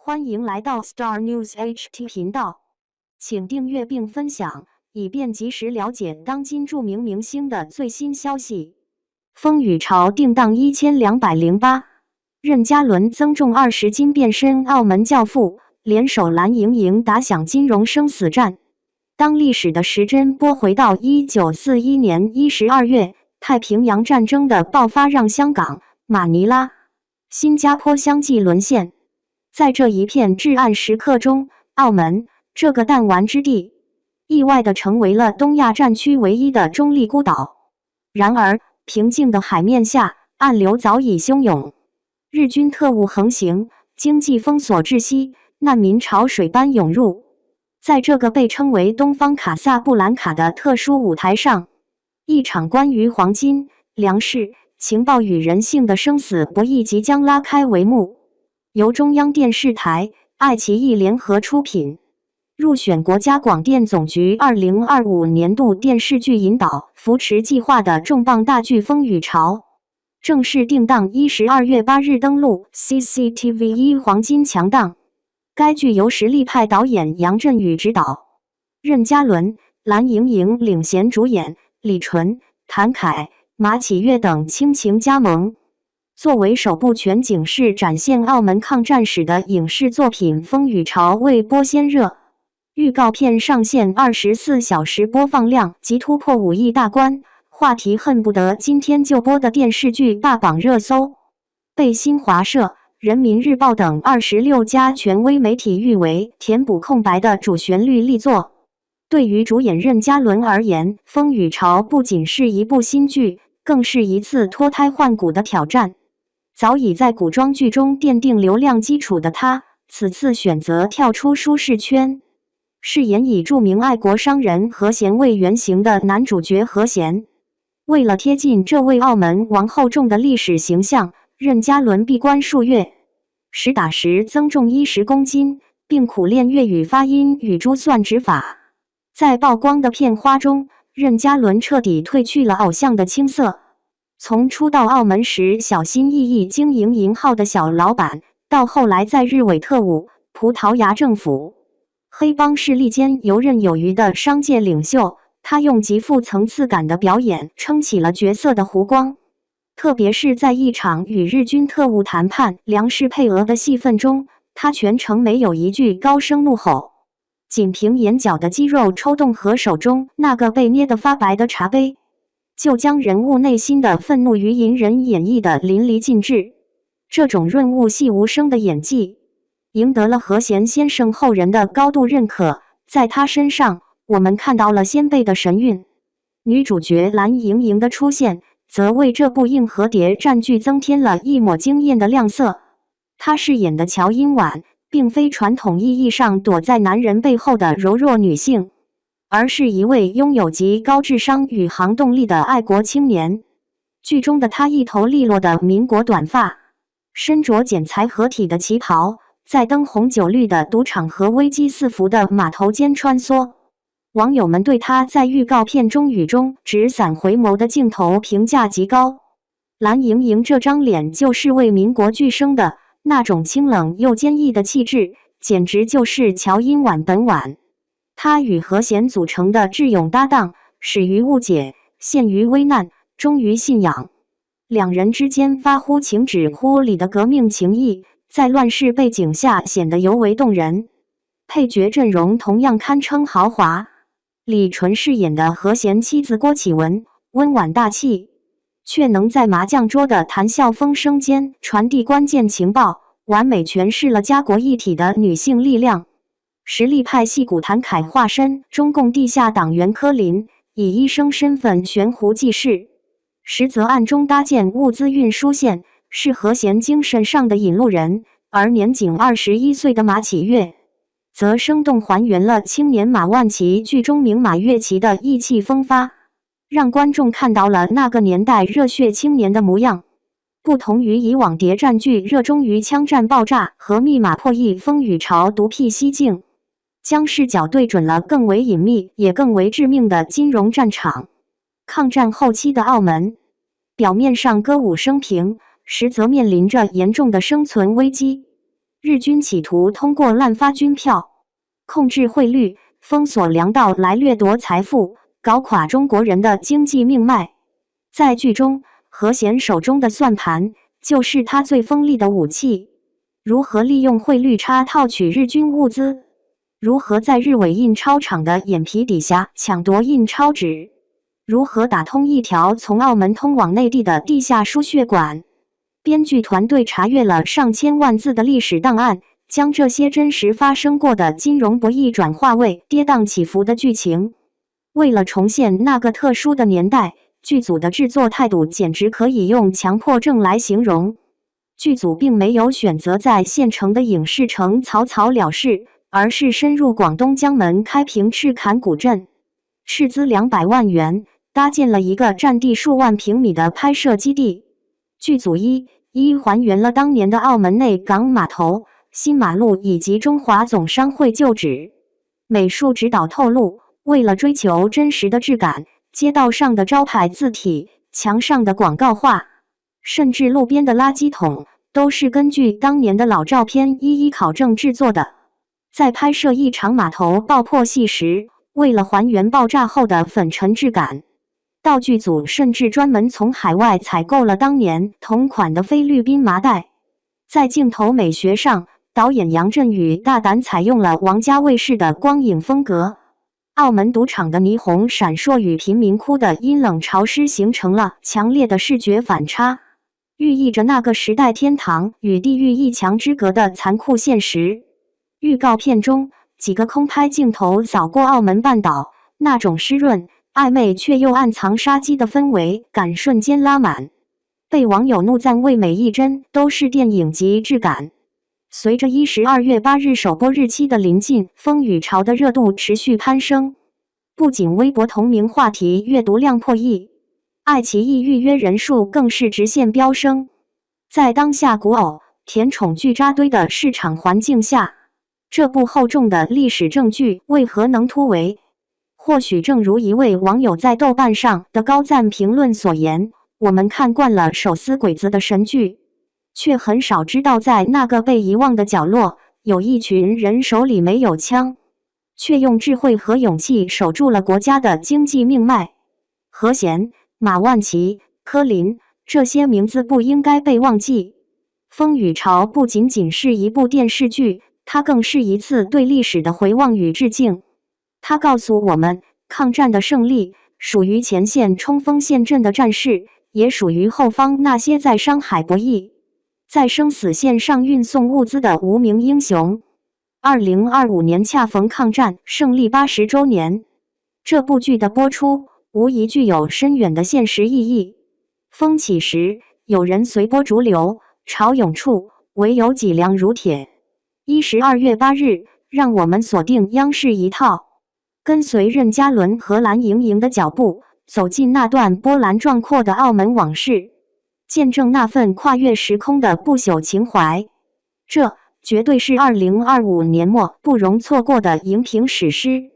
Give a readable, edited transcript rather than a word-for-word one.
欢迎来到 Star News HT 频道，请订阅并分享，以便及时了解当今著名明星的最新消息。风雨潮定档1208，任嘉伦增重20斤变身澳门教父，联手蓝盈莹打响金融生死战。当历史的时针拨回到1941年12月，太平洋战争的爆发让香港、马尼拉、新加坡相继沦陷。在这一片至暗时刻中，澳门这个弹丸之地，意外地成为了东亚战区唯一的中立孤岛。然而，平静的海面下，暗流早已汹涌，日军特务横行，经济封锁窒息，难民潮水般涌入。在这个被称为东方卡萨布兰卡的特殊舞台上，一场关于黄金、粮食、情报与人性的生死博弈即将拉开帷幕。由中央电视台、爱奇艺联合出品，入选国家广电总局2025年度电视剧引导扶持计划的重磅大剧《风雨潮》，正式定档12月8日登陆 CCTV1 黄金强档。该剧由实力派导演杨振宇执导，任嘉伦、蓝盈莹领衔主演，李纯、谭凯、马启岳等倾情加盟。作为首部全景式展现澳门抗战史的影视作品，《风雨潮》未播先热，预告片上线24小时播放量即突破5亿大关，话题恨不得今天就播的电视剧霸榜热搜，被新华社、人民日报等26家权威媒体誉为填补空白的主旋律力作。对于主演任嘉伦而言，《风雨潮》不仅是一部新剧，更是一次脱胎换骨的挑战。早已在古装剧中奠定流量基础的他，此次选择跳出舒适圈，饰演以著名爱国商人何贤为原型的男主角何贤。为了贴近这位澳门王后重的历史形象，任嘉伦闭关数月，实打实增重10公斤，并苦练粤语发音与珠算指法。在曝光的片花中，任嘉伦彻底褪去了偶像的青涩。从初到澳门时小心翼翼经营银号的小老板，到后来在日伪特务、葡萄牙政府、黑帮势力间游刃有余的商界领袖，他用极富层次感的表演撑起了角色的弧光。特别是在一场与日军特务谈判粮食配额的戏份中，他全程没有一句高声怒吼，仅凭眼角的肌肉抽动和手中那个被捏得发白的茶杯，就将人物内心的愤怒与隐忍演绎得淋漓尽致。这种润物细无声的演技，赢得了何贤先生后人的高度认可。在他身上，我们看到了先辈的神韵。女主角蓝盈莹的出现，则为这部硬核谍战剧增添了一抹惊艳的亮色。她饰演的乔英婉，并非传统意义上躲在男人背后的柔弱女性，而是一位拥有极高智商与行动力的爱国青年。剧中的她一头利落的民国短发，身着剪裁合体的旗袍，在灯红酒绿的赌场和危机四伏的码头间穿梭。网友们对她在预告片中雨中纸伞回眸的镜头评价极高。蓝盈莹这张脸就是为民国剧生的，那种清冷又坚毅的气质，简直就是乔英婉本婉。他与何贤组成的智勇搭档，始于误解，陷于危难，忠于信仰。两人之间发乎情止乎理的革命情谊，在乱世背景下显得尤为动人。配角阵容同样堪称豪华。李纯饰演的何贤妻子郭启文，温婉大气，却能在麻将桌的谈笑风生间传递关键情报，完美诠释了家国一体的女性力量。实力派戏骨谭凯化身中共地下党员柯林，以医生身份悬壶济世，实则暗中搭建物资运输线，是何贤精神上的引路人。而年仅21岁的马启岳，则生动还原了青年马万祺剧中名马月琪的意气风发，让观众看到了那个年代热血青年的模样。不同于以往谍战剧热衷于枪战爆炸和密码破译，风雨潮独辟蹊径，将视角对准了更为隐秘也更为致命的金融战场。抗战后期的澳门，表面上歌舞升平，实则面临着严重的生存危机。日军企图通过滥发军票，控制汇率，封锁粮道来掠夺财富，搞垮中国人的经济命脉。在剧中，何贤手中的算盘就是他最锋利的武器。如何利用汇率差套取日军物资？如何在日伪印钞厂的眼皮底下抢夺印钞纸？如何打通一条从澳门通往内地的地下输血管？编剧团队查阅了上千万字的历史档案，将这些真实发生过的金融博弈转化为跌宕起伏的剧情。为了重现那个特殊的年代，剧组的制作态度简直可以用强迫症来形容。剧组并没有选择在县城的影视城草草了事，而是深入广东江门开平赤坎古镇，斥资200万元搭建了一个占地数万平米的拍摄基地。剧组一还原了当年的澳门内港码头、新马路以及中华总商会旧址。美术指导透露，为了追求真实的质感，街道上的招牌字体、墙上的广告画，甚至路边的垃圾桶，都是根据当年的老照片一一考证制作的。在拍摄一场码头爆破戏时，为了还原爆炸后的粉尘质感，道具组甚至专门从海外采购了当年同款的菲律宾麻袋。在镜头美学上，导演杨振宇大胆采用了王家卫式的光影风格，澳门赌场的霓虹闪烁与贫民窟的阴冷潮湿形成了强烈的视觉反差，寓意着那个时代天堂与地狱一墙之隔的残酷现实。预告片中，几个空拍镜头扫过澳门半岛，那种湿润、暧昧却又暗藏杀机的氛围感瞬间拉满，被网友怒赞为每一帧都是电影级质感。随着12月8日首播日期的临近，风雨潮的热度持续攀升，不仅微博同名话题阅读量破亿，爱奇艺预约人数更是直线飙升。在当下古偶、甜宠剧扎堆的市场环境下，这部厚重的历史正剧为何能突围？或许正如一位网友在豆瓣上的高赞评论所言，我们看惯了手撕鬼子的神剧，却很少知道在那个被遗忘的角落，有一群人手里没有枪，却用智慧和勇气守住了国家的经济命脉。何贤、马万祺、柯林，这些名字不应该被忘记。风雨潮不仅仅是一部电视剧，它更是一次对历史的回望与致敬。它告诉我们，抗战的胜利属于前线冲锋陷阵的战士，也属于后方那些在商海博弈、在生死线上运送物资的无名英雄。2025年恰逢抗战胜利80周年，这部剧的播出无疑具有深远的现实意义。风起时，有人随波逐流，潮涌处，唯有脊梁如铁。12月8日，让我们锁定央视一套，跟随任嘉伦和蓝盈莹的脚步，走进那段波澜壮阔的澳门往事，见证那份跨越时空的不朽情怀。这绝对是2025年末不容错过的荧屏史诗。